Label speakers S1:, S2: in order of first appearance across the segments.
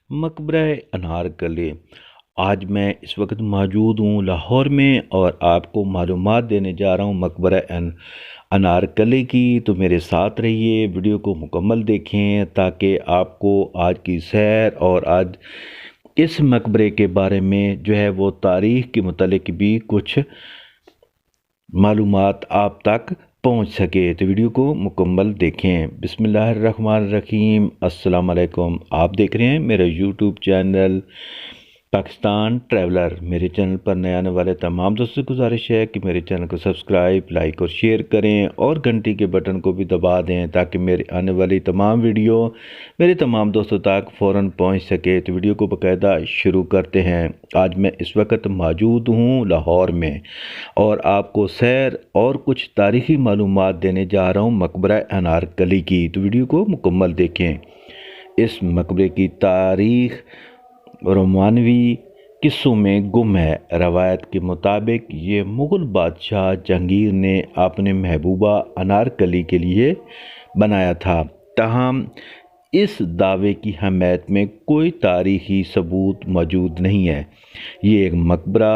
S1: मकबरा अनारकली। आज मैं इस वक्त मौजूद हूँ लाहौर में और आपको मालूमात देने जा रहा हूँ मकबरा अनारकली की। तो मेरे साथ रहिए, वीडियो को मुकम्मल देखें ताकि आपको आज की सैर और आज इस मकबरे के बारे में जो है वो तारीख़ के मुतालिक भी कुछ मालूमात आप तक पहुंच सके। तो वीडियो को मुकम्मल देखें। बिस्मिल्लाहिर्रहमानिर्रहीम। अस्सलाम वालेकुम। आप देख रहे हैं मेरा यूट्यूब चैनल पाकिस्तान ट्रैवलर। मेरे चैनल पर नए आने वाले तमाम दोस्तों से गुजारिश है कि मेरे चैनल को सब्सक्राइब, लाइक और शेयर करें और घंटी के बटन को भी दबा दें ताकि मेरे आने वाली तमाम वीडियो मेरे तमाम दोस्तों तक फ़ौरन पहुंच सके। तो वीडियो को बाकायदा शुरू करते हैं। आज मैं इस वक्त मौजूद हूं लाहौर में और आपको सैर और कुछ तारीख़ी मालूमात देने जा रहा हूं मकबरा अनारकली की। तो वीडियो को मुकम्मल देखें। इस मकबरे की तारीख़ रोमानवी किस्सों में गुम है। रवायत के मुताबिक ये मुग़ल बादशाह जहांगीर ने अपने महबूबा अनारकली के लिए बनाया था। ताहम इस दावे की हमायत में कोई तारीख़ी सबूत मौजूद नहीं है। ये एक मकबरा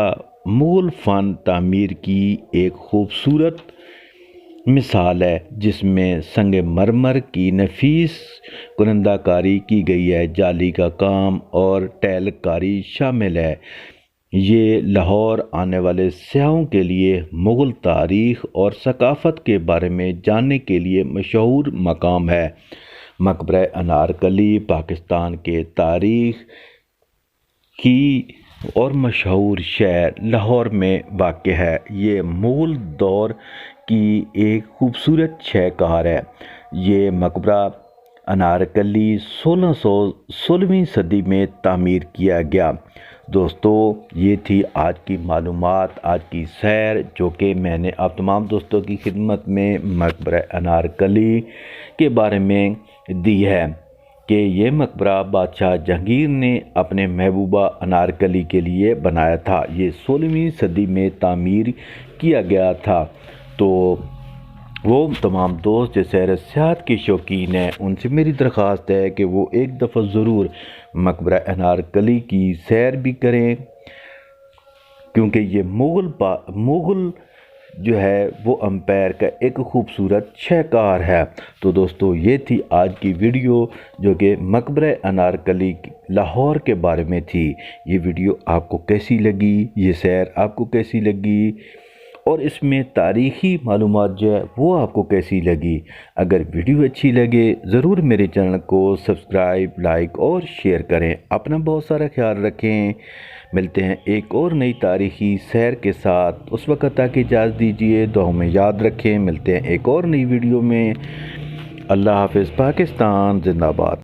S1: मुग़ल फ़न तामीर की एक खूबसूरत मिसाल है जिसमें संग मरमर की नफीस कुनंदाकारी की गई है। जाली का काम और टैलकारी शामिल है। ये लाहौर आने वाले सयाहों के लिए मुग़ल तारीख़ और सकाफ़त के बारे में जानने के लिए मशहूर मकाम है। मकबरा अनारकली पाकिस्तान के तारीख़ की और मशहूर शहर लाहौर में वाक़ है। ये मुग़ल दौर की एक खूबसूरत शहकार है। ये मकबरा अनारकली 1616वीं सदी में तामीर किया गया। दोस्तों, ये थी आज की मालूमात, आज की सैर जो कि मैंने आप तमाम दोस्तों की खिदमत में मकबरा अनारकली के बारे में दी है कि ये मकबरा बादशाह जहांगीर ने अपने महबूबा अनारकली के लिए बनाया था। ये 16वीं सदी में तामीर किया गया था। तो वो तमाम दोस्त जो सैर सियाहत के शौकीन हैं उनसे मेरी दरख्वास्त है कि वो एक दफ़ा ज़रूर मकबरा अनारकली की सैर भी करें, क्योंकि ये मुग़ल जो है वो एम्पायर का एक खूबसूरत शहकार है। तो दोस्तों, ये थी आज की वीडियो जो कि मकबरा अनारकली लाहौर के बारे में थी। ये वीडियो आपको कैसी लगी, ये सैर आपको कैसी लगी और इसमें तारीख़ी मालूमात जो है वो आपको कैसी लगी। अगर वीडियो अच्छी लगे ज़रूर मेरे चैनल को सब्सक्राइब, लाइक और शेयर करें। अपना बहुत सारा ख्याल रखें। मिलते हैं एक और नई तारीख़ी सैर के साथ। उस वक्त तक इजाज़त दीजिए, दुआओं में याद रखें। मिलते हैं एक और नई वीडियो में। अल्लाह हाफ़िज़। पाकिस्तान ज़िंदाबाद।